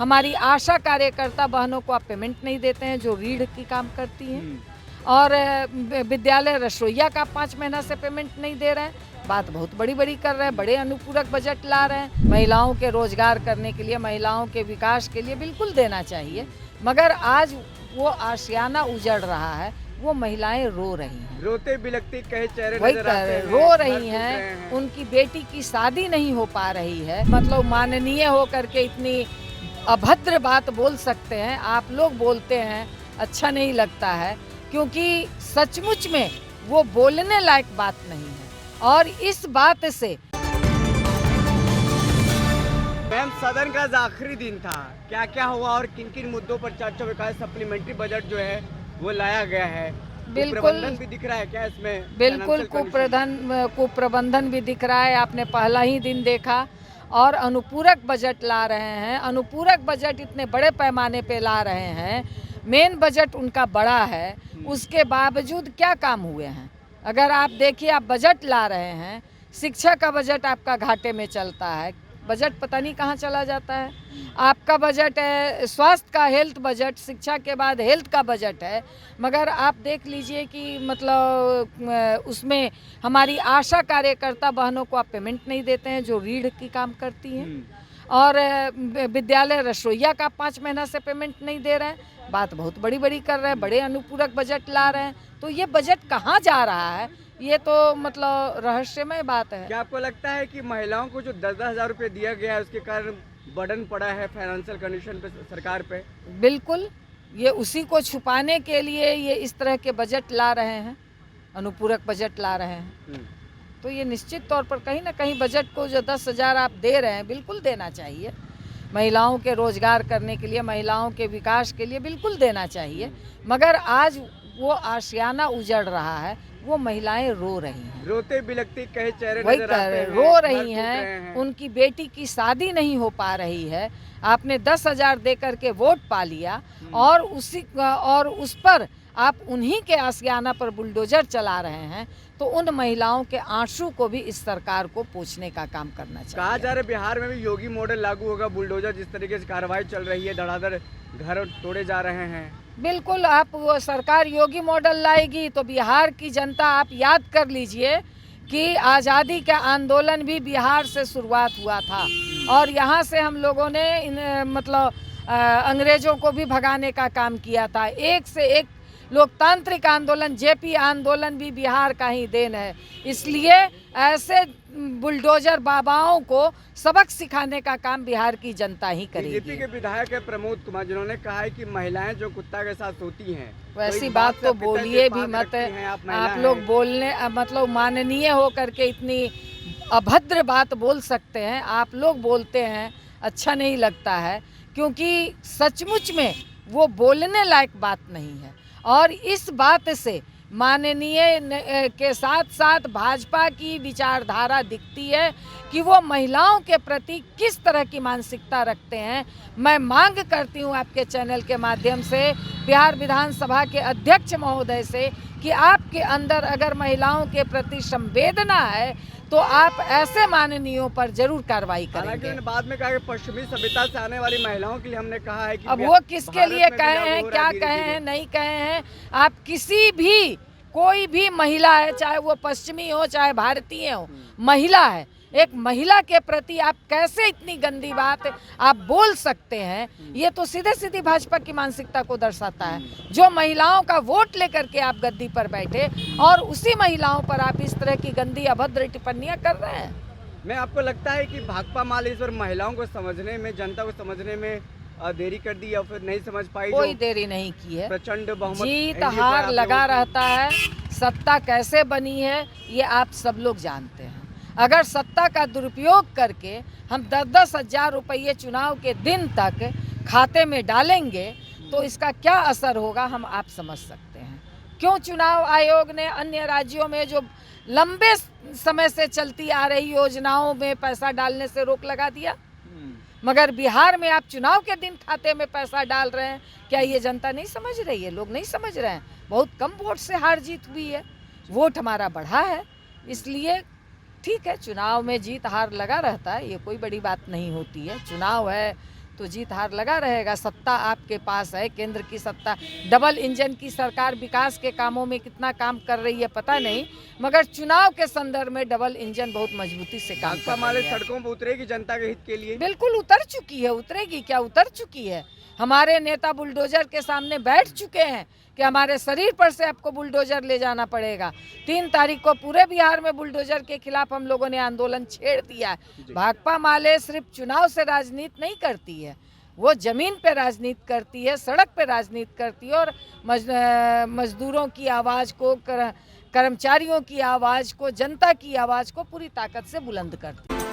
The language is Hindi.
हमारी आशा कार्यकर्ता बहनों को आप पेमेंट नहीं देते हैं जो रीढ़ की काम करती हैं, और विद्यालय रसोइया का 5 महीना से पेमेंट नहीं दे रहे हैं। बात बहुत बड़ी बड़ी कर रहे हैं, बड़े अनुपूरक बजट ला रहे हैं। महिलाओं के रोजगार करने के लिए, महिलाओं के विकास के लिए बिल्कुल देना चाहिए, मगर आज वो आशियाना उजड़ रहा है, वो महिलाएं रो रही हैं, रोते बिलखते कहे चेहरे वही नजर आते हैं, रो रही टूट रहे हैं। उनकी बेटी की शादी नहीं हो पा रही है। मतलब माननीय होकर के इतनी अभद्र बात बोल सकते हैं, आप लोग बोलते हैं, अच्छा नहीं लगता है, क्योंकि सचमुच में वो बोलने लायक बात नहीं है। और इस बात से मैम, सदन का आज आखिरी दिन था, क्या क्या हुआ और किन किन मुद्दों पर चर्चा हुई? सप्लीमेंट्री बजट जो है वो लाया गया है, बिल्कुल कुप्रबंधन भी दिख रहा है क्या इसमें? बिल्कुल कुप्रबंधन भी दिख रहा है। आपने पहला ही दिन देखा, और अनुपूरक बजट ला रहे हैं। अनुपूरक बजट इतने बड़े पैमाने पे ला रहे हैं, मेन बजट उनका बड़ा है, उसके बावजूद क्या काम हुए हैं? अगर आप देखिए, आप बजट ला रहे हैं, शिक्षा का बजट आपका घाटे में चलता है, बजट पता नहीं कहाँ चला जाता है। आपका बजट है स्वास्थ्य का, हेल्थ बजट, शिक्षा के बाद हेल्थ का बजट है, मगर आप देख लीजिए कि मतलब उसमें हमारी आशा कार्यकर्ता बहनों को आप पेमेंट नहीं देते हैं जो रीढ़ की काम करती हैं, और विद्यालय रसोइया का 5 महीना से पेमेंट नहीं दे रहे हैं। बात बहुत बड़ी बड़ी कर रहे हैं, बड़े अनुपूरक बजट ला रहे हैं, तो ये बजट कहाँ जा रहा है, ये तो मतलब रहस्यमय बात है। क्या आपको लगता है कि महिलाओं को जो 10-10 हजार रुपये दिया गया है उसके कारण बर्डन पड़ा है फाइनेंशियल कंडीशन पे सरकार पे? बिल्कुल, ये उसी को छुपाने के लिए ये इस तरह के बजट ला रहे हैं, अनुपूरक बजट ला रहे हैं। तो ये निश्चित तौर पर कहीं ना कहीं बजट को जो 10,000 आप दे रहे हैं, बिल्कुल देना चाहिए। महिलाओं के रोजगार करने के लिए, महिलाओं के विकास के लिए बिल्कुल देना चाहिए, मगर आज वो आशियाना उजड़ रहा है, वो महिलाएं रो रही हैं, रोते बिलखते कहे चेहरे वही नजर आते हैं, रो घर रही टूट रहे हैं। उनकी बेटी की शादी नहीं हो पा रही है। आपने 10,000 दे करके वोट पा लिया, और उस पर आप उन्हीं के आशियाना पर बुलडोजर चला रहे हैं, तो उन महिलाओं के आंसू को भी इस सरकार को पोंछने का काम करना चाहिए। कहा जा रहा है बिहार में भी योगी मॉडल लागू होगा, बुलडोजर जिस तरीके से कार्रवाई चल रही है, धड़ाधड़ घर तोड़े जा रहे हैं। बिल्कुल, आप वो सरकार योगी मॉडल लाएगी तो बिहार की जनता, आप याद कर लीजिए कि आज़ादी का आंदोलन भी बिहार से शुरुआत हुआ था, और यहाँ से हम लोगों ने मतलब अंग्रेज़ों को भी भगाने का काम किया था। एक से एक लोकतांत्रिक आंदोलन, जेपी आंदोलन भी बिहार का ही देन है। इसलिए ऐसे बुलडोजर बाबाओं को सबक सिखाने का काम बिहार की जनता ही करेगी। बीजेपी के विधायक है प्रमोद कुमार, जिन्होंने कहा है कि महिलाएं जो कुत्ता के साथ सोती हैं, वैसी बात तो बोलिए भी मत। आप लोग बोलने मतलब माननीय होकर के इतनी अभद्र बात बोल सकते हैं, आप लोग बोलते हैं, अच्छा नहीं लगता है, क्योंकि सचमुच में वो बोलने लायक बात नहीं है। और इस बात से माननीय के साथ साथ भाजपा की विचारधारा दिखती है कि वो महिलाओं के प्रति किस तरह की मानसिकता रखते हैं। मैं मांग करती हूँ आपके चैनल के माध्यम से बिहार विधानसभा के अध्यक्ष महोदय से कि आपके अंदर अगर महिलाओं के प्रति संवेदना है तो आप ऐसे माननीयों पर जरूर कार्रवाई करेंगे। हालांकि उन्होंने बाद में कहा कि पश्चिमी सभ्यता से आने वाली महिलाओं के लिए हमने कहा है कि अब वो किसके लिए कहे हैं, क्या कहे हैं, नहीं कहे हैं। आप किसी भी, कोई भी महिला है, चाहे वो पश्चिमी हो चाहे भारतीय हो, महिला है, एक महिला के प्रति आप कैसे इतनी गंदी बात आप बोल सकते हैं? ये तो सीधे सीधी भाजपा की मानसिकता को दर्शाता है, जो महिलाओं का वोट लेकर के आप गद्दी पर बैठे और उसी महिलाओं पर आप इस तरह की गंदी अभद्र टिप्पणियां कर रहे हैं। मैं आपको लगता है कि भाकपा माले इस बार महिलाओं को समझने में, जनता को समझने में देरी कर दी या फिर नहीं समझ पाई? कोई देरी नहीं की है, प्रचंड बहुमत, जीत हार लगा रहता है। सत्ता कैसे बनी है ये आप सब लोग जानते हैं। अगर सत्ता का दुरुपयोग करके हम 10-10 हजार रुपये चुनाव के दिन तक खाते में डालेंगे तो इसका क्या असर होगा हम आप समझ सकते हैं। क्यों चुनाव आयोग ने अन्य राज्यों में जो लंबे समय से चलती आ रही योजनाओं में पैसा डालने से रोक लगा दिया, मगर बिहार में आप चुनाव के दिन खाते में पैसा डाल रहे हैं? क्या ये जनता नहीं समझ रही है? लोग नहीं समझ रहे हैं। बहुत कम वोट से हार जीत हुई है, वोट हमारा बढ़ा है, इसलिए ठीक है, चुनाव में जीत हार लगा रहता है, ये कोई बड़ी बात नहीं होती है। चुनाव है तो जीत हार लगा रहेगा। सत्ता आपके पास है, केंद्र की सत्ता, डबल इंजन की सरकार विकास के कामों में कितना काम कर रही है पता नहीं, मगर चुनाव के संदर्भ में डबल इंजन बहुत मजबूती से काम भाकपा कर माले रही है। सड़कों पर उतरेगी जनता के हित के लिए? बिल्कुल उतर चुकी है, उतरेगी क्या, उतर चुकी है। हमारे नेता बुलडोजर के सामने बैठ चुके हैं कि हमारे शरीर पर से आपको बुलडोजर ले जाना पड़ेगा। 3 तारीख को पूरे बिहार में बुलडोजर के खिलाफ हम लोगों ने आंदोलन छेड़ दिया है। भाकपा माले सिर्फ चुनाव से राजनीति नहीं करती है, वो जमीन पे राजनीति करती है, सड़क पे राजनीति करती है और मजदूरों की आवाज़ को, कर्मचारियों की आवाज़ को, जनता की आवाज़ को पूरी ताकत से बुलंद करती है।